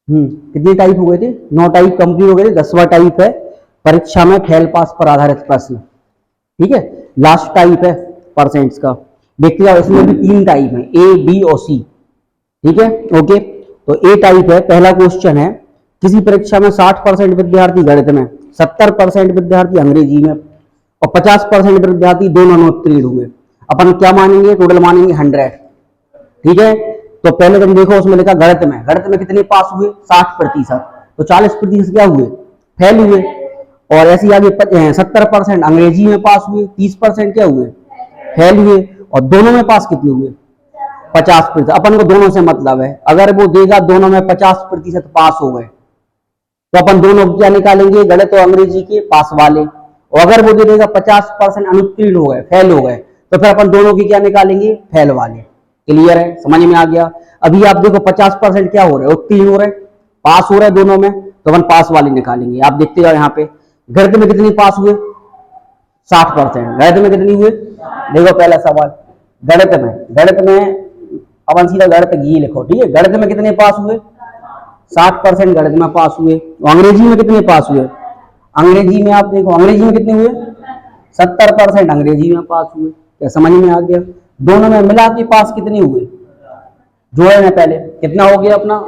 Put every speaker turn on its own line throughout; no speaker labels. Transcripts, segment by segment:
कितने टाइप हो गए थे? 9 टाइप कंप्लीट हो गए थे। 10वां टाइप है परीक्षा में फेल पास पर आधारित प्रश्न। ठीक है, लास्ट टाइप है परसेंट्स का। देखते जाओ, इसमें भी 3 टाइप है, ए बी और सी। ठीक है, ओके। तो ए टाइप है, पहला क्वेश्चन है, किसी परीक्षा में 60% विद्यार्थी गणित में, 70% विद्यार्थी अंग्रेजी में और 50% विद्यार्थी दोनों में उत्तीर्ण हुए। अपन क्या मानेंगे? टोटल मानेंगे 100। ठीक है, तो पहले तुम देखो उसमें लिखा गणित में कितने पास हुए? 60%। तो 40% क्या हुए? फेल हुए। और ऐसे आगे 70% अंग्रेजी में पास हुए, 30% क्या हुए? फेल हुए। और दोनों में पास कितने हुए? 50%। अपन को दोनों से मतलब है, अगर वो देगा दोनों में 50% पास हो गए तो अपन दोनों क्या निकालेंगे? गणित और अंग्रेजी के पास वाले। और अगर वो दे देगा 50% अनुत्तीर्ण हो गए, फेल हो गए, तो फिर अपन दोनों की क्या निकालेंगे? फेल वाले। क्लियर है? समझ में आ गया? अभी आप देखो 50% क्या हो रहे? उत्तीर्ण हो रहे, पास हो रहे दोनों में, तो अपन पास वाले निकालेंगे। आप देखते जाओ यहाँ पे गणित में कितने पास हुए? 60%। गणित में कितनी हुए? देखो पहला सवाल गणित में अपन सीधा गणित ये लिखो। ठीक है, गणित में कितने पास हुए? 60% गणित में पास हुए। तो अंग्रेजी में कितने पास हुए? अंग्रेजी में आप देखो, अंग्रेजी में कितने हुए? 70% अंग्रेजी में पास हुए। क्या समझ में आ गया? दोनों में मिला के पास कितने हुए? जोड़े में पहले कितना हो गया अपना?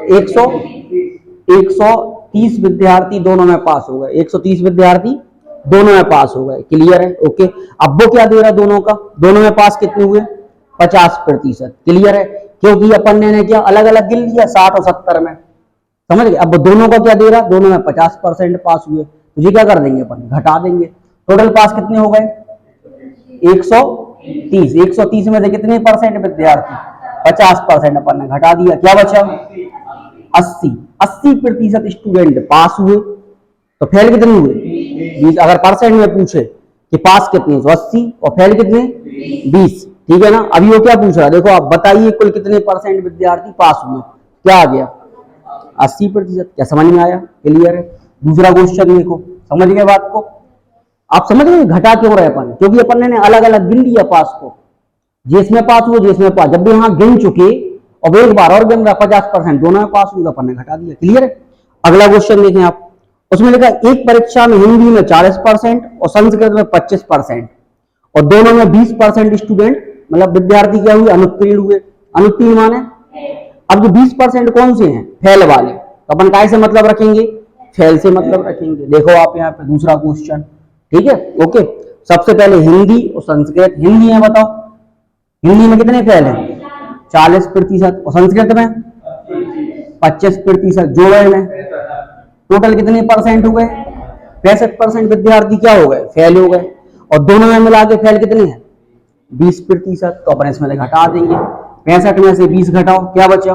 130 विद्यार्थी दोनों में पास हो गए। 130 विद्यार्थी दोनों में पास हो गए। क्लियर है? ओके। अब वो क्या दे रहा दोनों का? दोनों में पास कितने हुए? 50%। क्लियर है? क्योंकि अपन ने क्या अलग अलग गिन लिया 60 और 70 में। समझ गए? अब दोनों का क्या दे रहा? दोनों में 50% पास हुए। तो ये क्या कर देंगे अपन? घटा देंगे। टोटल पास कितने हो गए? 130। 130 में से कितने परसेंट विद्यार्थी? 50% अपन ने घटा दिया। क्या बचा? 80% स्टूडेंट पास हुए। तो फेल कितने हुए? 20। अगर परसेंट में पूछे कि पास कितने, तो 80 और फेल कितने? 20। ठीक है ना? अभी वो क्या पूछ रहा है? देखो आप बताइए कुल कितने परसेंट विद्यार्थी पास हुए। क्या आ गया? 80%। क्या समझ में आया? क्लियर है? दूसरा क्वेश्चन देखो, समझ गए बात को? आप समझ गए घटा क्यों रहे अपन? क्योंकि अपन ने अलग अलग गिन लिया पास को। जिसमें पास हुए, जिसमें पास, जब भी यहां गिन चुके और एक बार और गिन रहा 50% दोनों में पास हुआ, अपन ने घटा दिया। क्लियर है? अगला क्वेश्चन देखें आप, उसमें लिखा एक परीक्षा में हिंदी में 40% और संस्कृत में 25% और दोनों में 20% स्टूडेंट मतलब विद्यार्थी क्या हुए? अनुत्तीर्ण हुए। अनुत्तीर्ण माने अब जो 20% कौन से हैं? फेल वाले। तो अपन काय से मतलब रखेंगे? फेल से मतलब रखेंगे। देखो आप यहाँ पे दूसरा क्वेश्चन। ठीक है, ओके। सबसे पहले हिंदी और संस्कृत। हिंदी है, बताओ हिंदी में कितने फेल हैं? 40%। और संस्कृत में 25%। जोड़े में टोटल कितने परसेंट हो गए? 65% विद्यार्थी क्या हो गए? फेल हो गए। और दोनों में मिला के फेल कितने हैं? 20%। तो अपन इसमें घटा देंगे। 65 में से 20 घटाओ, क्या बचा?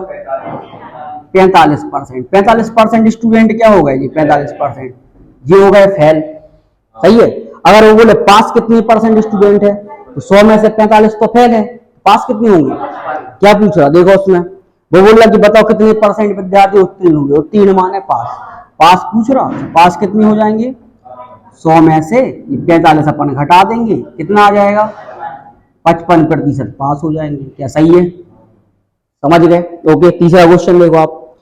45%। 45% स्टूडेंट क्या हो गए? जी 45% ये हो गए फेल। सही है? अगर वो बोले पास कितने परसेंट स्टूडेंट है, तो 100 में से 45 तो फेल है, पास कितने होंगे? क्या पूछ रहा? देखो उसमें वो बोल रहा कि बताओ कितने परसेंट विद्यार्थी उत्तीर्ण होंगे। उत्तीर्ण माने पास। पास पूछ रहा, पास कितने हो जाएंगे? 100 में से 45 अपन घटा देंगे, कितना आ जाएगा? 55% पास हो जाएंगे। क्या सही है? समझ गए? ओके। तीसरा क्वेश्चन देखो आप,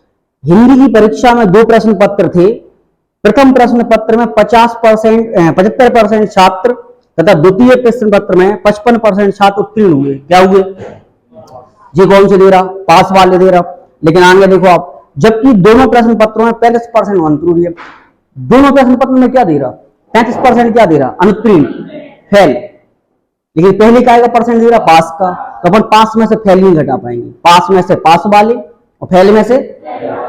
हिंदी की परीक्षा में 2 प्रश्न पत्र थे। प्रथम प्रश्न पत्र में 75% छात्र तथा द्वितीय प्रश्न पत्र में 55% छात्र उत्तीर्ण हुए। क्या हुए? ये कौन से दे रहा? पास वाले दे रहा। लेकिन आगे देखो आप, जबकि दोनों प्रश्न पत्रों में 35% अनुत्तीर्ण है। दोनों प्रश्न पत्र में क्या दे रहा? 35% क्या दे रहा? अनुत्तीर्ण, फेल। लेकिन पहले का आएगा परसेंट दे रहा पास का। तो अपन पास में से फेल नहीं घटा पाएंगे। पास में से पास वाले और फेल में से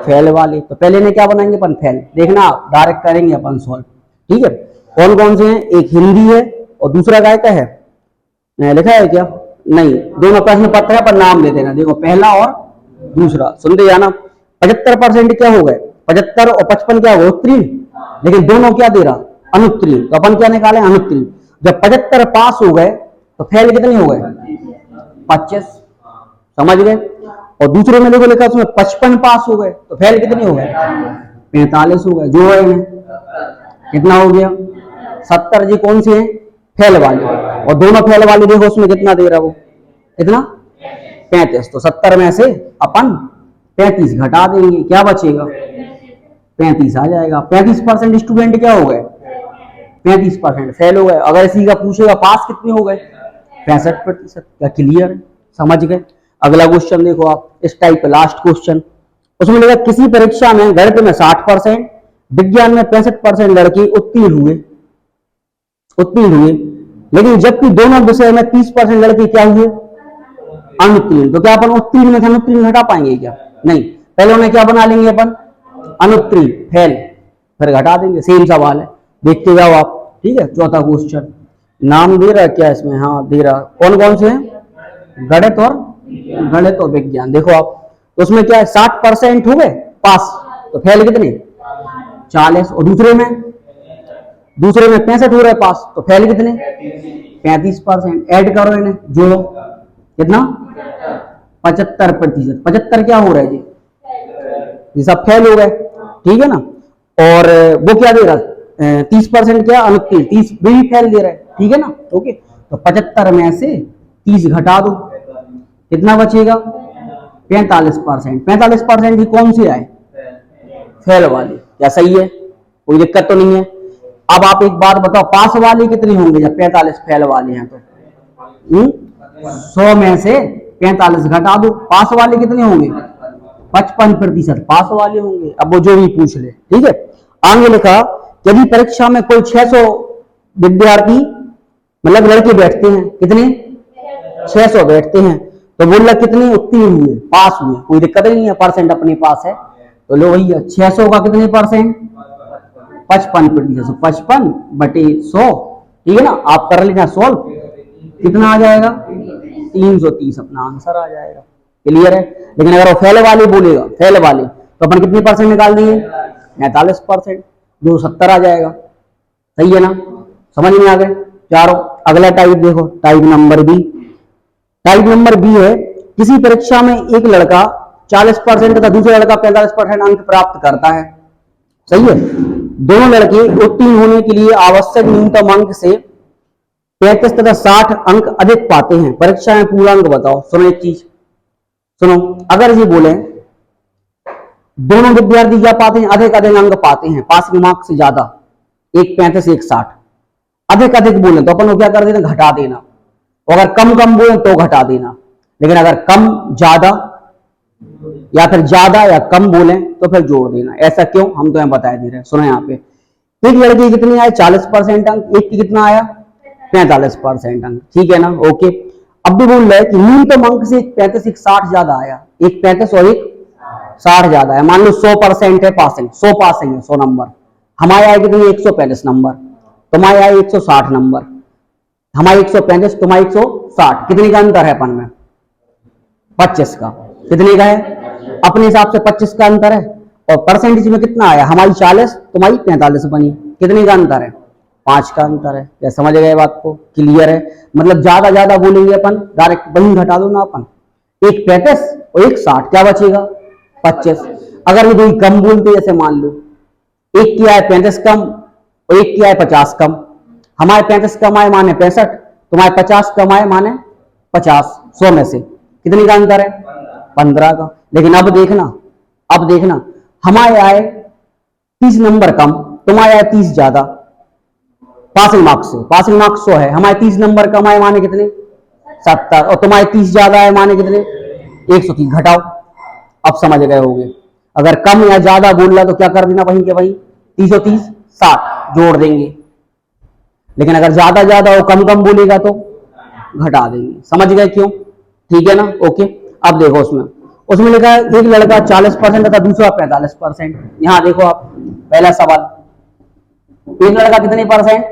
फेल वाले। तो पहले ने क्या बनाएंगे अपन? फेल। देखना आप डायरेक्ट करेंगे अपन सॉल्व। ठीक है? कौन कौन से हैं? एक हिंदी है और दूसरा काय का है? लिखा है क्या? नहीं, दोनों प्रश्न पत्र है पर नाम दे देना। देखो पहला और दूसरा, सुनते जाना। 75% क्या हो गए? 75 और 55 क्या हो गए? उत्तीर्ण। लेकिन दोनों क्या दे रहा? अनुत्तीर्ण। तो अपन क्या निकाले? अनुत्तीर्ण। जब 75 पास हो गए तो फेल कितने हो गए? 25। समझ गए? और दूसरे में देखो लिखा उसमें 55 पास हो गए तो फेल कितने हो गए? 45 हो गए। जो है कितना हो गया? 70। जी कौन से हैं? फेल वाले। और दोनों फेल वाले देखो उसमें कितना दे रहा वो? कितना? 35। तो 70 में से अपन 35 घटा देंगे, क्या बचेगा? 35 आ जाएगा। 35% स्टूडेंट क्या हो गए? 35% फेल हो गए। अगर इसी का पूछेगा पास कितने हो गए? 65%। क्या क्लियर? समझ गए? अगला क्वेश्चन देखो आप, इस टाइप का लास्ट क्वेश्चन। उसमें लिखा किसी परीक्षा में गणित में 60%, विज्ञान में 65% लड़के उत्तीर्ण हुए, लेकिन जबकि दोनों विषय में 30% लड़के क्या हुए? अनुत्तीर्ण। तो क्या अपन उत्तीर्ण में से अनुत्तीर्ण घटा पाएंगे क्या? नहीं। पहले उन्हें क्या बना लेंगे अपन? अनुत्तीर्ण, फेल, फिर घटा देंगे। सेम सवाल है, देखते जाओ आप। ठीक है, चौथा क्वेश्चन। नाम दे रहा क्या इसमें? हाँ दे रहा। कौन कौन से हैं? गणित और विज्ञान। देखो आप, तो उसमें क्या है? 60% हो गए पास, तो फेल कितने? 40। और दूसरे में 65 हो रहे पास, तो फेल कितने? 35%। ऐड करो इन्हें, जोड़ो, कितना? 75%। 75 क्या हो रहा है जी? ये सब फेल हो गए, ठीक है ना। और वो क्या दे रहा? 30% क्या? अनुत्तीर्ण। 30 भी फेल दे रहा है, ठीक है ना। ओके, तो 75 में से 30 घटा दो, कितना बचेगा? 45%। 45% की कौन सी आए? फेल वाली। क्या सही है? कोई दिक्कत तो नहीं है। अब आप एक बात बताओ, पास वाले कितने होंगे जब 45 फेल वाले हैं? तो 100 में से 45 घटा दो, पास वाले कितने होंगे? 55% पास वाले होंगे। अब वो जो भी पूछ ले, ठीक है। आगे लिखा, यदि परीक्षा में कोई 600 विद्यार्थी मतलब लड़के बैठते हैं, कितने? 600 बैठते हैं, तो बोल रहा कितने उत्तीर्ण हुए? पास हुए। कोई दिक्कत नहीं है, परसेंट अपने पास है। तो लो भैया, 600 का कितने परसेंट? 55%। 55/100, ठीक है ना। आप कर लेना सॉल्व, कितना आ जाएगा? 330 अपना आंसर आ जाएगा। क्लियर है? लेकिन अगर वो फेल वाले बोलेगा, फेल वाले, तो अपन कितने परसेंट निकाल देंगे? 45%, जो 70 आ जाएगा। सही है ना? समझ में आ गए चारों। अगला टाइप देखो, type number B. Type number B है, किसी परीक्षा में एक लड़का 40% तथा दूसरा लड़का 45% अंक प्राप्त करता है। सही है। दोनों लड़के उत्तीर्ण होने के लिए आवश्यक न्यूनतम अंक से 35 तथा 60 अंक अधिक पाते हैं। परीक्षा में पूर्णांक बताओ। सुनो एक चीज, सुनो, अगर ये बोले दोनों विद्यार्थी क्या पाते हैं? अधिक अंक पाते हैं, पासिंग मार्क्स से ज्यादा, एक 35 एक 60, अधिक बोले तो अपन को क्या कर देना? घटा देना। और अगर कम बोले तो घटा देना। लेकिन अगर कम ज्यादा या फिर ज्यादा या कम बोले तो फिर जोड़ देना। ऐसा क्यों, हम तो बता दे रहे हैं। सुनो यहाँ पे, एक लड़के कितने आए? 40% अंक, एक की कितना आया? 45% अंक, ठीक है ना। ओके, अब भी बोल रहा है कि न्यूनतम अंक से 35 एक 60 ज्यादा आया, एक 35 और एक 60 ज्यादा है। मान लो 100% है पासिंग, 100 पासिंग है, 100 नंबर। हमारे आए कितने? 135 नंबर, तुम्हारे आए 160 नंबर। हमारे 135, तुम्हारे 160, कितने का अंतर है अपन में? 25 का। कितने का है? अपने हिसाब से 25 का अंतर है। और परसेंटेज में कितना आया? हमारी 40, तुम्हारी 45 बनी। कितने का अंतर है? 5 का अंतर है। क्या समझ गए बात को? क्लियर है? मतलब ज्यादा बोलेंगे अपन, डायरेक्ट वही घटा दो ना अपन। एक 35 और एक 60, क्या बचेगा? 25। अगर ये कोई कम बोलते, जैसे मान लो एक की आए 35 कम और एक की आए 50 कम। हमारे 35 कम आए माने 65, तुम्हारे 50 कम आए माने 50। 100 में से कितने का अंतर है? 15 का। लेकिन अब देखना, हमारे आए 30 नंबर कम, तुम्हारे आए 30 ज्यादा। पासिंग मार्क्स से, पासिंग मार्क्स 100 है, हमारे 30 नंबर कम आए माने कितने? 70। और तुम्हारे 30 ज्यादा आए माने कितने? 130। घटाओ, अब समझ गए होंगे। अगर कम या ज्यादा बोल रहा तो क्या कर देना? वहीं के वहीं 30 और 30 60 जोड़ देंगे। लेकिन अगर ज्यादा और कम बोलेगा तो घटा देंगे। समझ गए क्यों? ठीक है ना। ओके, अब देखो उसमें लिखा है एक लड़का 40% तथा दूसरा 45%। यहां देखो आप, पहला सवाल, एक लड़का कितने परसेंट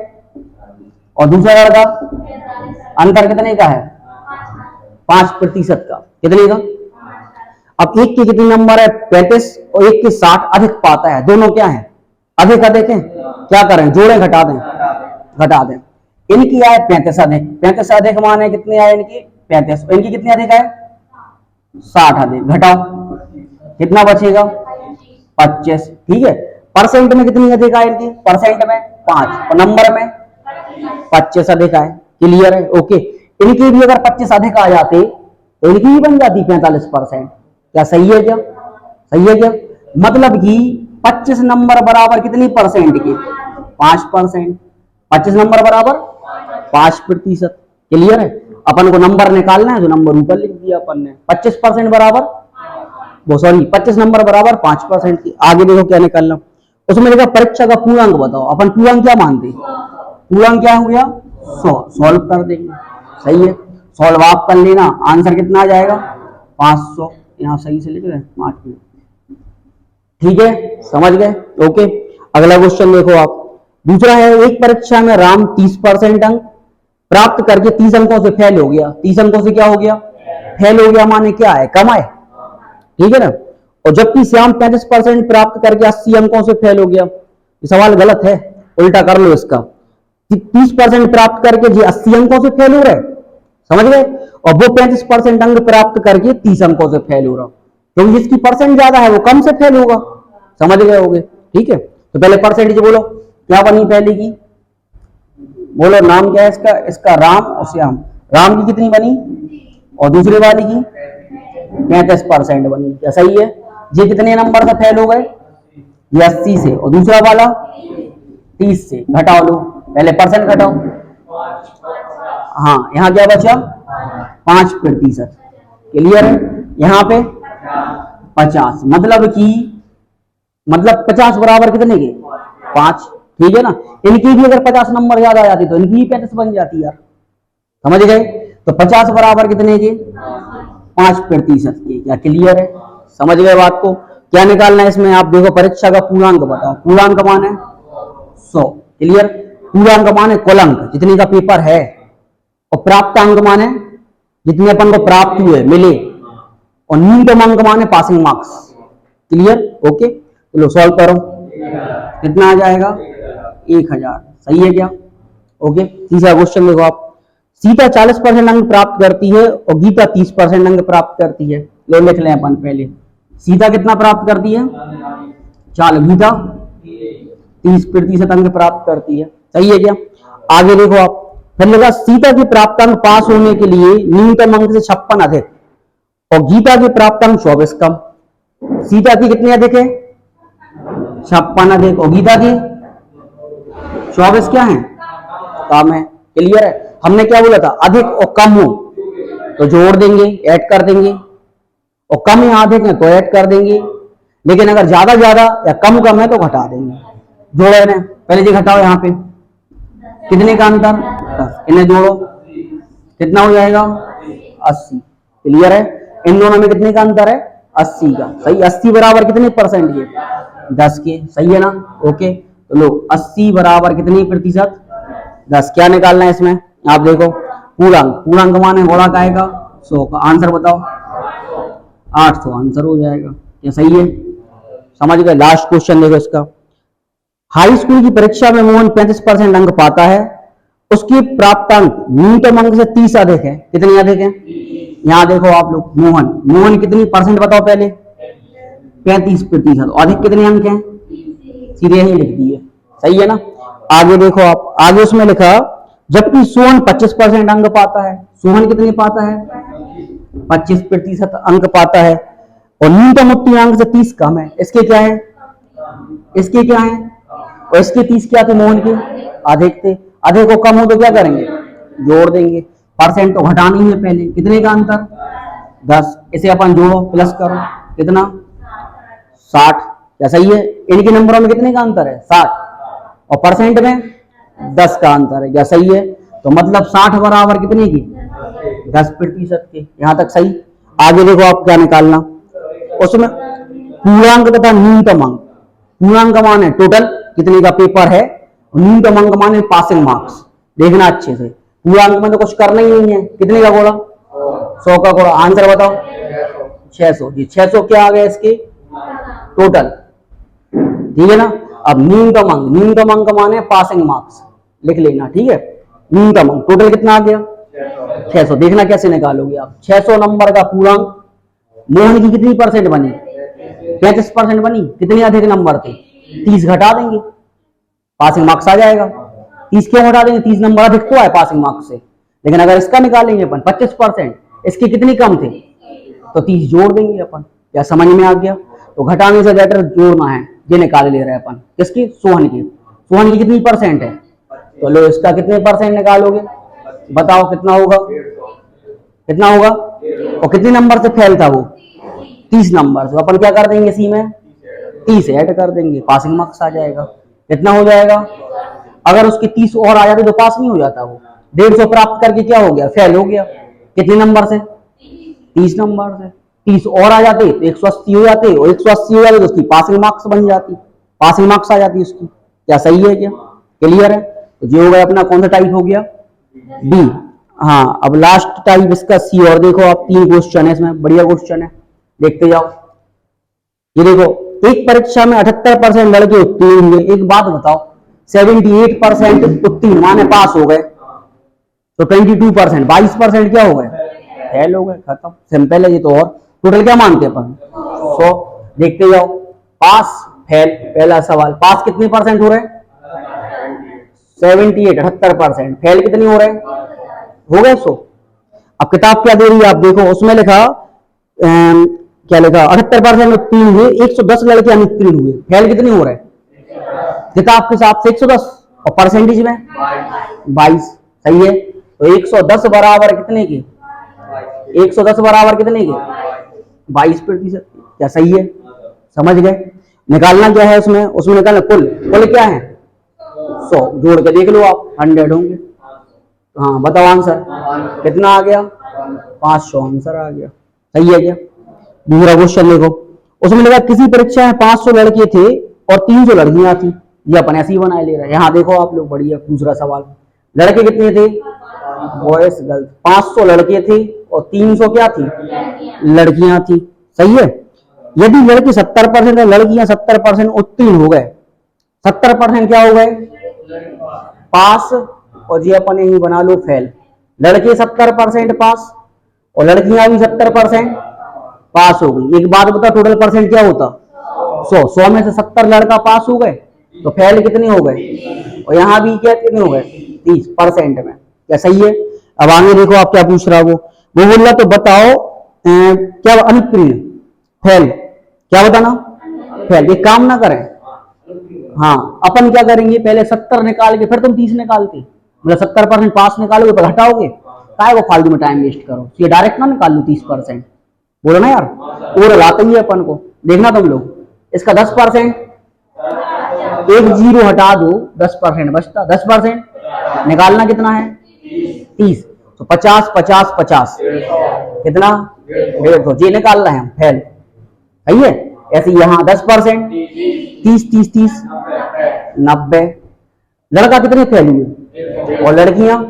और दूसरा लड़का, अंतर कितने का है? 5% का। कितने का? अब एक के कितने नंबर है? 35 और एक के 60 अधिक पाता है। दोनों क्या है? अधिक है। क्या करें? जोड़ें, घटा दें। इनकी आए 35 अधिक, 35 अधिक माने कितने आए? इनकी 35। इनकी कितने अधिक आए? 60 अधिक। घटाओ, कितना बचेगा? 25। ठीक है। परसेंट में कितनी अधिक आए इनकी? परसेंट में 5 और नंबर में 25 अधिक आए। क्लियर है? ओके, इनकी भी अगर 25 अधिक आ जाते तो इनकी भी बन जाती 45%। क्या सही है क्या? सही है क्या? मतलब कि 25 नंबर बराबर कितनी परसेंट के? 5%। 25 नंबर बराबर 5%। क्लियर है? अपन को नंबर निकालना है, जो नंबर ऊपर लिख दिया अपन ने। 25% बराबर, वो सॉरी 25 नंबर बराबर 5% की। आगे देखो क्या निकालना, उसमें लिखा परीक्षा का पूर्णांक बताओ। अपन पूर्णांक क्या मानते हैं? पूर्णांक क्या हो गया? 100। सॉल्व कर देंगे। सही है, सॉल्व आप कर लेना। आंसर कितना आ जाएगा? 500। यहाँ सही से लिख रहे हैं 5 मिनट। ठीक है, समझ गए? ओके, अगला क्वेश्चन देखो आप। दूसरा है, एक परीक्षा में राम 30% अंक प्राप्त करके 30 अंकों से फेल हो गया। 30 अंकों से क्या हो गया? फेल हो गया। माने क्या है? कम है। ठीक है ना? और जबकि श्याम 35% प्राप्त करके 80 अंकों से फेल हो गया। ये सवाल गलत है, उल्टा कर लो इसका। 30% प्राप्त करके जी 80 अंकों से फेल हो रहा है, समझ गए? और वो 35% अंक प्राप्त करके 30 अंकों से फेल हो रहा, क्योंकि तो जिसकी परसेंट ज्यादा है वो कम से फेल होगा। समझ गए होगे? ठीक है, तो पहले परसेंटेज बोलो क्या बनी पहले की। बोलो नाम क्या है इसका? इसका राम और श्याम। राम की कितनी बनी और दूसरे वाली की 35% बनी। क्या सही है? ये कितने नंबर से फेल हो गए? ये 80 से, और दूसरा वाला 30 से। घटाओ लो, पहले परसेंट घटाओ। हाँ, यहाँ क्या बचा? 5%। क्लियर है? यहाँ पे 50, मतलब 50 बराबर कितने के? 5। ठीक है ना? इनकी भी अगर 50 नंबर ज्यादा आ जाती तो इनकी भी 35 बन जाती यार। समझ गए? तो 50 बराबर कितने के? 5% के। क्या क्लियर है? समझ गए बात को? क्या निकालना है इसमें? आप देखो, परीक्षा का पूर्णांक बताओ। पूर्णांक मान है 100। क्लियर? पूर्णांक मान है कुल अंक जितने का पेपर है, और प्राप्त अंक मान है जितने अपन को प्राप्त हुए मिले, और न्यूनतम अंक मान है पासिंग मार्क्स। क्लियर? ओके, चलो सॉल्व करो। कितना आ जाएगा? 1000। सही है क्या? ओके, तीसरा क्वेश्चन देखो आप। सीता 40% अंक प्राप्त करती है और गीता 30% अंक प्राप्त करती है। लो लिख लें अपन पहले। सीता कितना प्राप्त करती है? 40। गीता 30% अंक प्राप्त करती है। सही है क्या? आगे देखो आप, फिर लगा सीता की प्राप्त अंक पास होने के लिए न्यूनतम अंक से 56 अधिक और गीता की प्राप्त अंक 24 कम। सीता की कितनी अधिक है? 56 अधिक, और गीता की 24 क्या है? कम है। क्लियर है? हमने क्या बोला था? अधिक और कम हो तो जोड़ देंगे, ऐड कर देंगे, और कम या अधिक है तो ऐड कर देंगे, लेकिन अगर ज्यादा ज्यादा या कम कम है तो घटा देंगे। जोड़ो इन्हें, पहले जी घटाओ। यहाँ पे कितने का अंतर? 10। इन्हें जोड़ो, कितना हो जाएगा? 80। क्लियर है? इन दोनों में कितने का अंतर है? 80 का। सही, 80 बराबर कितने परसेंट के? 10 के। सही है ना? ओके, तो लो 80 बराबर कितनी प्रतिशत? 10। क्या निकालना है इसमें? आप देखो, पूर्णांक। पूर्णांक माने गुणा का आएगा 100 का। आंसर बताओ। 800 आंसर हो जाएगा। क्या सही है? समझ गए? लास्ट क्वेश्चन देखो इसका। हाई स्कूल की परीक्षा में मोहन 35% अंक पाता है, उसकी प्राप्तांक न्यूनतम अंक से 30 अधिक है। कितनी अधिक है? यहां देखो आप लोग, मोहन कितनी परसेंट बताओ पहले? 35%। अधिक कितने अंक हैं? सीधे ही लिख दिए। सही है ना? आगे देखो आप, आगे उसमें लिखा जबकि सोहन 25% अंक पाता है। सोहन कितने पाता है? 25% अंक पाता है, और न्यूनतम उत्तीर्ण अंक से 30 कम है। इसके क्या है? इसके क्या है? और इसके 30 क्या थे? मोहन के अधिक थे। अधिक को कम हो तो क्या करेंगे? जोड़ देंगे। परसेंट तो घटानी है पहले। कितने का अंतर? 10। इसे अपन जोड़ो, प्लस करो, कितना? 60। क्या सही है? इनके नंबरों में कितने का अंतर है? 60, और परसेंट में 10 का अंतर है। क्या सही है? तो मतलब 60 बराबर कितने की? 10% के। यहां तक सही। आगे देखो आप क्या निकालना, उसमें पूर्णांक तथा न्यूनतम अंक। पूर्णांक मान है टोटल कितने का पेपर है, न्यूनतम अंक मान है पासिंग मार्क्स। देखना अच्छे से, पूर्णांक में तो कुछ करना ही नहीं है। कितने का गोला? 100 का गोला। आंसर बताओ। 600 जी। 600 क्या आ गया इसके? टोटल। ठीक है ना? अब न्यूनतम अंक माने पासिंग मार्क्स, लिख लेना। ठीक है? न्यूनतम अंक टोटल कितना आ गया? 600। देखना कैसे निकालोगे आप। 600 नंबर का पूर्णांक, मोहन की कितनी परसेंट बनी? 35% बनी। कितने अधिक नंबर थे? 30 घटा देंगे, पासिंग मार्क्स आ जाएगा। 30 क्यों घटा देंगे? 30 नंबर अधिक तो है पासिंग मार्क्स से, लेकिन अगर इसका निकालेंगे अपन 25%, इसके कितने कम थे तो 30 जोड़ देंगे अपन। क्या समझ में आ गया? तो घटाने से बेटर जोड़ना है, ये निकाल ले रहे हैं अपन किसकी, सोहन की। सोहन की कितनी परसेंट है, तो लो इसका कितने परसेंट निकालोगे, बताओ कितना होगा, कितना होगा, और कितने नंबर से फेल था वो, 30 नंबर से। अपन क्या कर देंगे, इसी में 30 ऐड कर देंगे, पासिंग मार्क्स आ जाएगा। कितना हो जाएगा, अगर उसकी 30 और आ जाती तो पास नहीं हो जाता वो, 150 प्राप्त करके क्या हो गया, फेल हो गया। कितने नंबर से, 30 नंबर से। 30 और आ जाते तो 180 हो जाते, और 180 हो जाते तो उसकी पासिंग मार्क्स बन जाती, पासिंग मार्क्स आ जाती उसकी। क्या सही है, क्या क्लियर है। तो जो हो गया अपना कौन सा टाइप हो गया, बी। हाँ, अब लास्ट टाइप इसका सी। और देखो आप 3 क्वेश्चन है इसमें, बढ़िया क्वेश्चन है, देखते जाओ। ये देखो, एक परीक्षा में 78% लड़के उत्तीर्ण हुए। एक बात बताओ, 78% उत्तीर्ण माने पास हो गए, तो 22% 22% क्या हो गए, फेल हो गए, खत्म, सिंपल है ये तो। और टोटल क्या मानते हैं अपन, 100। देखते जाओ, पास फेल, पहला सवाल, पास कितने परसेंट हो रहे हैं, 78 78%, फेल कितनी हो रहे हैं, हो गए 100। अब किताब क्या दे रही है आप देखो, उसमें लिखा क्या लिखा, 78% उत्तीर्ण हुए, 110 लड़के अनुत्तीर्ण हुए, फेल कितने हो रहे हैं किताब के हिसाब से 110, और परसेंटेज में 22, सही है। तो 110 बराबर कितने के, 110 बराबर कितने के, 22%, क्या सही है, समझ गए। निकालना क्या है उसमें, उसमें निकालना कुल, कुल क्या है 100, जोड़ के देख लो आप, 100 होंगे। हाँ बताओ आंसर कितना आ गया, 500 आंसर आ गया, सही है क्या। दूसरा क्वेश्चन देखो, उसमें लिखा किसी परीक्षा में 500 लड़के थे और 300 लड़कियां थी। ये अपन ऐसे ही बनाए ले रहे हैं। यहाँ देखो आप लोग, बढ़िया दूसरा सवाल, लड़के कितने थे, बॉयज गर्ल्स, 500 लड़के थे और 300 क्या थी, लड़कियां थी, सही है। यदि लड़के 70% है, लड़कियां 70% उत्तीर्ण हो गए, 70% क्या हो गए, पास, और ये अपन यही बना लो फेल। लड़के 70% पास और लड़कियां भी 70% पास हो गई। एक बात बता, टोटल परसेंट क्या होता, 100 में से 70 लड़का पास हो गए, तो फेल कितने हो गए, और यहाँ भी क्या कितने हो गए, 30% में, क्या सही है। अब आगे देखो आप क्या पूछ रहा वो बोल रहा, तो बताओ क्या अनुत्तीर्ण, फेल, क्या बताना, फेल। एक काम ना करें, हाँ अपन क्या करेंगे, पहले 70 निकाल के फिर तुम 30 निकालते, मतलब 70% पास निकालोगे पर हटाओगे, काय वो फालतू में टाइम वेस्ट करो, ये डायरेक्ट ना निकाल लो 30%, बोलो ना यार, और लाते ही अपन को। देखना तुम लोग, इसका 10%, एक जीरो हटा दो, 10% बचता, 10% निकालना कितना है, 30, तो 50 50 50 कितना, 150, ये निकाल रहे हैं हम, फेल, सही है। ऐसे यहाँ 10%, 30 30 30 90, लड़का कितने फेल हुए और लड़कियां,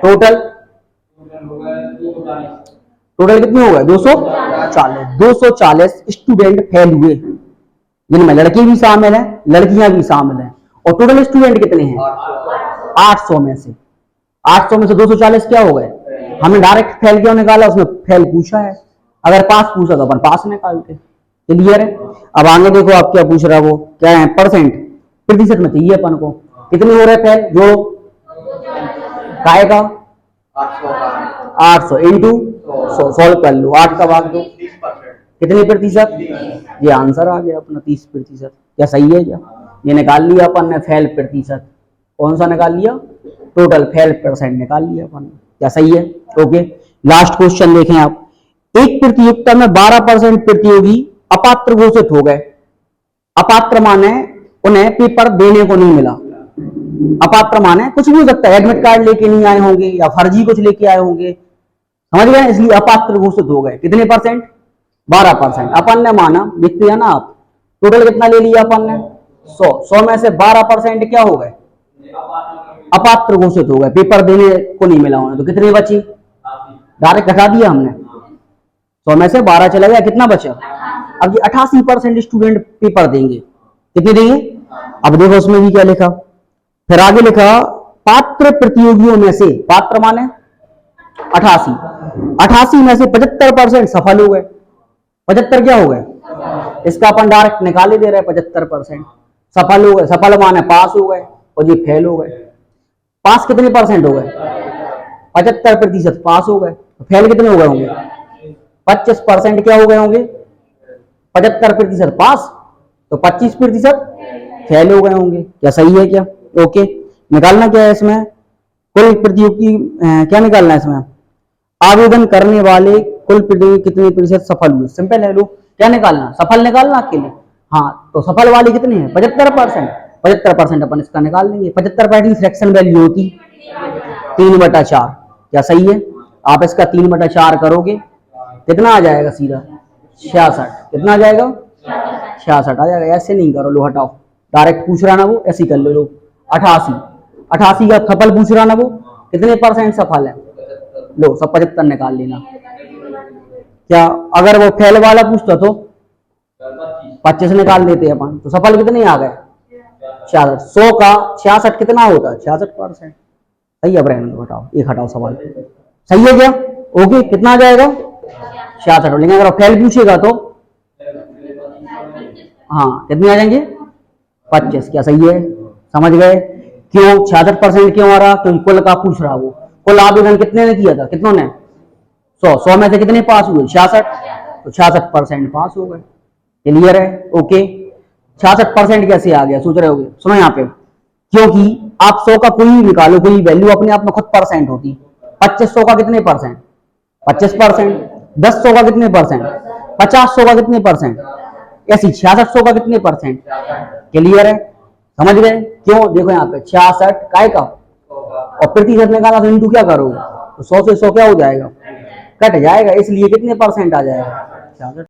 टोटल टोटल कितने हो गए, 240, 240 स्टूडेंट फेल हुए, जिनमें लड़के भी शामिल हैं, लड़कियां भी शामिल हैं। और टोटल स्टूडेंट कितने हैं, 800 में से, 800 में से 240 क्या हो गए, हमने डायरेक्ट फेल क्यों निकाला, उसमें फेल पूछा है, अगर पास पूछा तो अपन पास निकालते, क्लियर है। अब आगे देखो आप क्या पूछ रहा, वो क्या है, परसेंट, प्रतिशत में चाहिए अपन को, कितने हो रहे फेल, जो काय का 800 इंटू 100 सॉल्व कर लो, 8 का भाग दो, कितने प्रतिशत, ये आंसर आ गया अपना 30%, क्या सही है क्या। ये निकाल लिया अपन ने फेल प्रतिशत, कौन सा निकाल लिया, टोटल फेल परसेंट निकाल लिया अपन ने, क्या सही है। ओके, लास्ट क्वेश्चन देखें आप, एक प्रतियोगिता में 12% प्रतियोगी अपात्र घोषित हो गए। अपात्र माने उन्हें पेपर देने को नहीं मिला, अपात्र माने कुछ भी हो सकता है, एडमिट कार्ड लेके नहीं आए होंगे या फर्जी कुछ लेके आए होंगे, समझ गए, इसलिए अपात्र घोषित हो गए। कितने परसेंट, 12%। अपन ने माना, देखते हैं ना आप, टोटल कितना ले लिया अपन ने, 100 में से 12% क्या हो गए, अपात्र घोषित हो गए, पेपर देने को नहीं मिला उन्हें, तो कितनी बची, डायरेक्ट घटा दिया हमने, 100 में से 12 चला गया, कितना बचा, अब ये 88% स्टूडेंट पेपर देंगे, कितने देंगे। अब देखो उसमें भी क्या लिखा, फिर आगे लिखा, पात्र प्रतियोगियों में से, पात्र माने 88 में से 75% सफल हो गए, 75 क्या हो गए, इसका अपन डायरेक्ट निकाले दे रहे हैं, 75% सफल हो गए, सफल माने पास हो गए, और ये फेल हो गए। पास कितने परसेंट हो गए, 75% पास हो गए, फेल कितने हो गए होंगे, 25% क्या हो गए होंगे, 75% पास, तो 25% फेल हो गए होंगे। क्या सही है क्या? ओके। निकालना क्या है इसमें? कुल प्रतियोगी क्या निकालना है इसमें? आवेदन करने वाले कुल प्रतियोगी कितने प्रतिशत सफल हुए। सिंपल है। लो क्या निकालना? सफल निकालना अकेले। हाँ, तो सफल वाले कितने हैं? 75%। 75% अपन इसका निकाल लेंगे। 75% की फ्रैक्शन वैल्यू होती 3/4। क्या सही है? आप इसका 3/4 करोगे, कितना आ जाएगा? सीधा 66। कितना आ जाएगा? 66 आ जाएगा। ऐसे नहीं करो, लो हटाओ, डायरेक्ट पूछ रहा ना वो, ऐसे ही कर लो। 88। 88 का सफल पूछ रहा ना वो, कितने परसेंट सफल है? लो सब 75 निकाल लेना। क्या अगर वो फेल वाला पूछता तो 25 निकाल देते अपन, तो सफल कितने आ गए? 66। 100 का 66 कितना होता है? 66%। सही है। ब्रेन को हटाओ, एक हटाओ सवाल। सही है क्या? ओके। कितना आ जाएगा? 66। लेकिन अगर फेल पूछेगा तो हाँ कितने आ जाएंगे? 25। क्या सही है? समझ गए? क्यों 66% क्यों आ रहा? क्योंकि कुल का पूछ रहा वो। कुल आवेदन कितने ने किया था? कितनों ने? 100 में से कितने पास हुए? 66। तो 66% पास हो गए। क्लियर है? ओके। 66% कैसे आ गया सोच रहे होगे? सुनो यहाँ पे, क्योंकि आप 100 का कोई निकालो, कोई वैल्यू अपने आप में खुद परसेंट होती। 2500 का कितने परसेंट? 25%। 10 का कितने परसेंट? 50 का कितने परसेंट? ऐसी 66 का कितने परसेंट? क्लियर है? समझ गए? क्यों? देखो यहाँ पे 66 काय का, और प्रतिशत निकाला तो इंटू क्या करोगे? तो 100 से 100 क्या हो जाएगा? कट जाएगा, इसलिए कितने परसेंट आ जाएगा?